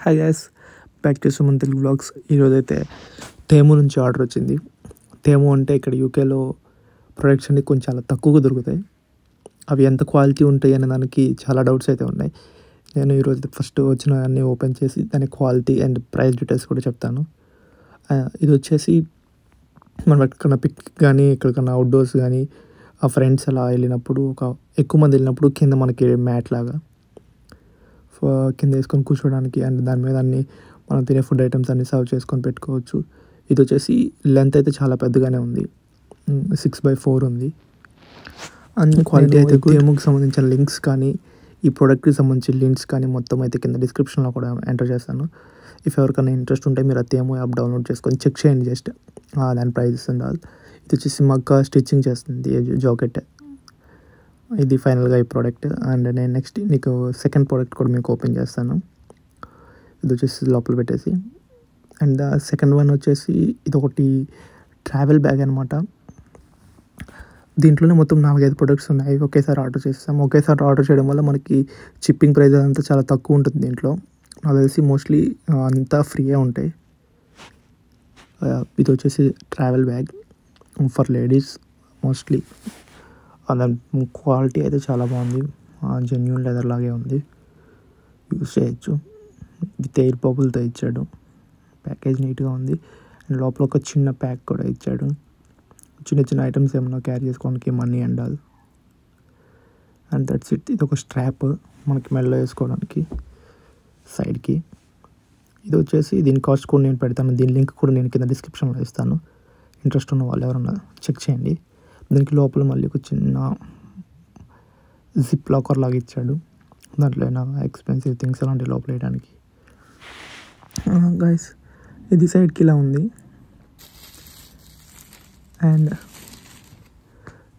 Hi guys, back to Suman Telugu vlogs. ఈరోజైతే తేము నుంచి order వచ్చింది. తేము అంటే ఇక్కడ యూకేలో ప్రొడక్ట్స్ అన్ని కొంచెం చాలా తక్కువగా దొరుకుతాయి. అవి ఎంత క్వాలిటీ ఉంటాయి అనే దానికి చాలా డౌట్స్ అయితే ఉన్నాయి. నేను ఈరోజు ఫస్ట్ వచ్చిన అన్నీ ఓపెన్ చేసి దాని క్వాలిటీ అండ్ ప్రైస్ డీటెయిల్స్ కూడా చెప్తాను. ఇది వచ్చేసి మనం ఎక్కడికన్నా పిక్ కానీ ఎక్కడికన్నా అవుట్డోర్స్ కానీ ఆ ఫ్రెండ్స్ అలా వెళ్ళినప్పుడు ఎక్కువ మంది వెళ్ళినప్పుడు కింద మనకి మ్యాట్ లాగా కింద వేసుకొని కూర్చోడానికి అండ్ దాని మీద అన్ని మనం తినే ఫుడ్ ఐటమ్స్ అన్ని సర్వ్ చేసుకొని పెట్టుకోవచ్చు. ఇది వచ్చేసి లెంత్ అయితే చాలా పెద్దగానే ఉంది, 6x4 ఉంది. అండ్ క్వాలిటీ అయితే తేముకి సంబంధించిన లింక్స్ కానీ ఈ ప్రోడక్ట్కి సంబంధించిన లింక్స్ కానీ మొత్తం అయితే కింద డిస్క్రిప్షన్లో కూడా ఎంటర్ చేస్తాను. ఇఫ్ ఎవరికైనా ఇంట్రెస్ట్ ఉంటే మీరు ఆ తేము యాప్ డౌన్లోడ్ చేసుకొని చెక్ చేయండి జస్ట్ దాని ప్రైజెస్ అండ్ ఆల్. ఇది వచ్చేసి మగ్గ స్టిచ్చింగ్ చేస్తుంది జాకెట్. ఇది ఫైనల్గా ఈ ప్రోడక్ట్. అండ్ నేను నెక్స్ట్ నీకు సెకండ్ ప్రోడక్ట్ కూడా మీకు ఓపెన్ చేస్తాను. ఇది వచ్చేసి లోపల పెట్టేసి, అండ్ సెకండ్ వన్ వచ్చేసి ఇది ఒకటి ట్రావెల్ బ్యాగ్ అనమాట. దీంట్లోనే మొత్తం 4-5 ప్రొడక్ట్స్ ఉన్నాయి. ఒకేసారి ఆర్డర్ చేస్తాం. ఒకేసారి ఆర్డర్ చేయడం వల్ల మనకి షిప్పింగ్ ప్రైస్ అంతా చాలా తక్కువ ఉంటుంది. దీంట్లో నాకు తెలిసి మోస్ట్లీ అంతా ఫ్రీయే ఉంటాయి. ఇది వచ్చేసి travel bag for ladies mostly. దాని క్వాలిటీ అయితే చాలా బాగుంది, జెన్యూన్ లెదర్ లాగే ఉంది, యూస్ చేయొచ్చు. విత్ ఎయిర్ బబుల్తో ఇచ్చాడు. ప్యాకేజ్ నీట్గా ఉంది. అండ్ లోపల ఒక చిన్న ప్యాక్ కూడా ఇచ్చాడు. చిన్న చిన్న ఐటమ్స్ ఏమన్నా క్యారీ చేసుకోవడానికి money and all. And that's it. ఇది ఒక స్ట్రాప్ మనకి మెడలో వేసుకోవడానికి సైడ్కి. ఇది వచ్చేసి దీని కాస్ట్ కూడా నేను పెడతాను. దీని లింక్ కూడా నేను కింద డిస్క్రిప్షన్లో ఇస్తాను. ఇంట్రెస్ట్ ఉన్న వాళ్ళు ఎవరన్నా చెక్ చేయండి. దీనికి లోపల మళ్ళీ ఒక చిన్న జిప్ లాకర్ లాగా ఇచ్చాడు. దాంట్లో అయినా ఎక్స్పెన్సివ్ థింగ్స్ అలాంటి లోపల వేయడానికి. గైస్, ఇది సైడ్కి ఇలా ఉంది. And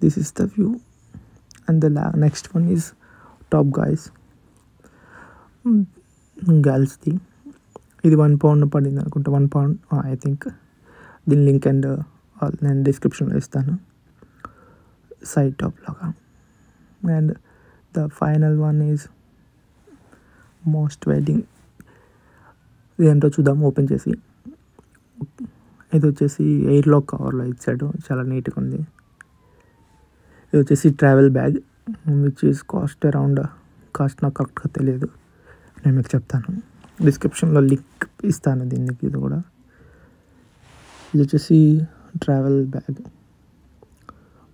this is the view. And the next one is top guys, గర్ల్స్ది. ఇది £1 పడింది అనుకుంటా, £1 ఐ థింక్. దీని లింక్ అండ్ నేను డిస్క్రిప్షన్లో ఇస్తాను, సైడ్ టాప్ లాగా. And the final one is most wedding. ఇదేంటో చూద్దాం ఓపెన్ చేసి. ఇది వచ్చేసి ఎయిర్ లాక్ కవర్లో ఇచ్చాడు, చాలా నీట్గా ఉంది. ఇది వచ్చేసి travel bag which is cost నాకు కరెక్ట్గా తెలియదు, నేను మీకు చెప్తాను. డిస్క్రిప్షన్లో లింక్ ఇస్తాను దీనికి. ఇది కూడా ఇది వచ్చేసి ట్రావెల్ బ్యాగ్.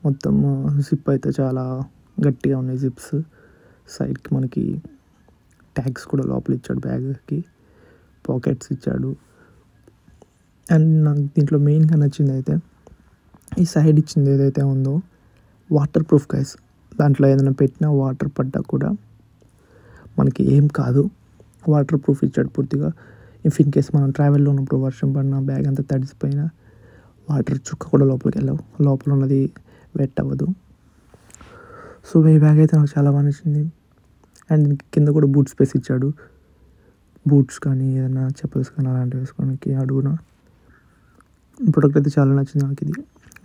మొత్తం జిప్ అయితే చాలా గట్టిగా ఉన్నాయి జిప్స్. సైడ్కి మనకి ట్యాగ్స్ కూడా లోపల ఇచ్చాడు. బ్యాగ్కి పాకెట్స్ ఇచ్చాడు. అండ్ నాకు దీంట్లో మెయిన్గా నచ్చింది అయితే ఈ సైడ్ ఇచ్చింది ఏదైతే ఉందో వాటర్ ప్రూఫ్ గైస్. దాంట్లో ఏదైనా పెట్టినా వాటర్ పడ్డా కూడా మనకి ఏం కాదు, వాటర్ ప్రూఫ్ ఇచ్చాడు పూర్తిగా. ఇఫ్ ఇన్ కేస్ మనం ట్రావెల్లో ఉన్నప్పుడు వర్షం పడినా బ్యాగ్ అంతా తడిసిపోయినా వాటర్ చుక్క కూడా లోపలికి వెళ్ళవు, లోపల ఉన్నది వెట్ అవ్వదు. సో ఈ బ్యాగ్ అయితే నాకు చాలా బాగా నచ్చింది. అండ్ దీనికి కింద కూడా బూట్ స్పేస్ ఇచ్చాడు. బూట్స్ కానీ ఏదైనా చెప్పల్స్ కానీ అలాంటివి వేసుకోవడానికి అడుగున. ప్రోడక్ట్ అయితే చాలా నచ్చింది నాకు. ఇది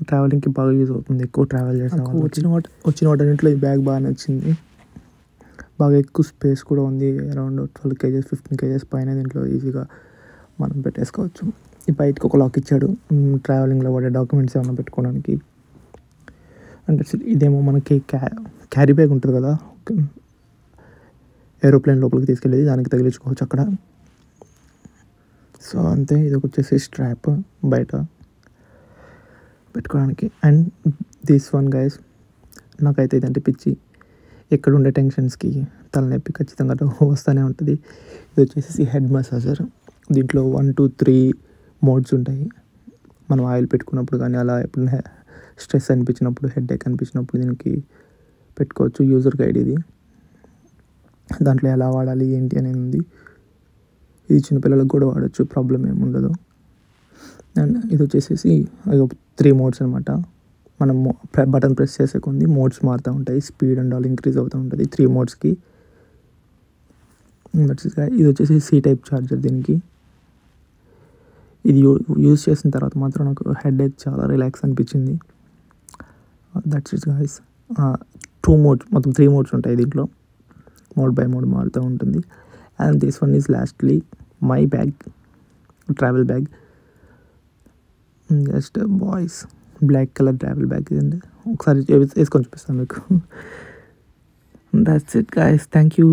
ట్రావెలింగ్కి బాగా యూజ్ అవుతుంది, ఎక్కువ ట్రావెల్ చేసాం. వచ్చిన వాటన్నింటిలో ఈ బ్యాగ్ బాగా నచ్చింది. బాగా ఎక్కువ స్పేస్ కూడా ఉంది. అరౌండ్ 12 kg 15 kg పైన దీంట్లో ఈజీగా మనం పెట్టేసుకోవచ్చు. ఈ బయటకు ఒక లాక్ ఇచ్చాడు, ట్రావెలింగ్లో వాడే డాక్యుమెంట్స్ ఏమైనా పెట్టుకోవడానికి. అంటే ఇదేమో మనకి క్యారీ బ్యాగ్ ఉంటుంది కదా, ఏరోప్లేన్ లోపలికి తీసుకెళ్ళేది, దానికి తగిలించుకోవచ్చు అక్కడ. సో అంతే. ఇది వచ్చేసి స్ట్రాప్ బయట పెట్టుకోవడానికి. అండ్ దిస్ వన్ గైస్, నాకైతే ఇదంటే పిచ్చి. ఎక్కడ ఉండే టెన్షన్స్కి తలనొప్పి ఖచ్చితంగా వస్తూనే ఉంటుంది. ఇది వచ్చేసి హెడ్ మసాజర్. దీంట్లో 1, 2, 3 మోడ్స్ ఉంటాయి. మనం ఆయిల్ పెట్టుకున్నప్పుడు కానీ అలా ఎప్పుడైనా స్ట్రెస్ అనిపించినప్పుడు, హెడేక్ అనిపించినప్పుడు దీనికి పెట్టుకోవచ్చు. యూజర్ గైడ్ ఇది. దాంట్లో ఎలా వాడాలి ఏంటి అనేది ఉంది. ఇది చిన్నపిల్లలకు కూడా వాడచ్చు, ప్రాబ్లం ఏమి ఉండదు. అండ్ ఇది వచ్చేసి 3 మోడ్స్ అనమాట. మనం బటన్ ప్రెస్ చేసే కొంది మోడ్స్ మారుతూ ఉంటాయి, స్పీడ్ అండ్ ఆల్ ఇంక్రీజ్ అవుతూ ఉంటుంది 3 మోడ్స్కి. ఇది వచ్చేసి C టైప్ ఛార్జర్ దీనికి. ఇది యూజ్ చేసిన తర్వాత మాత్రం నాకు హెడేక్ చాలా రిలాక్స్ అనిపించింది. That's it guys. 2 మోడ్స్, మొత్తం 3 మోడ్స్ ఉంటాయి దీంట్లో. మోడ్ బై మోడ్ మారుతూ ఉంటుంది. And this one is lastly my bag, travel bag, just boys black colour travel bag ఇదండి. ఒకసారి వేసుకొని చూపిస్తాను మీకు. That's it guys, thank you.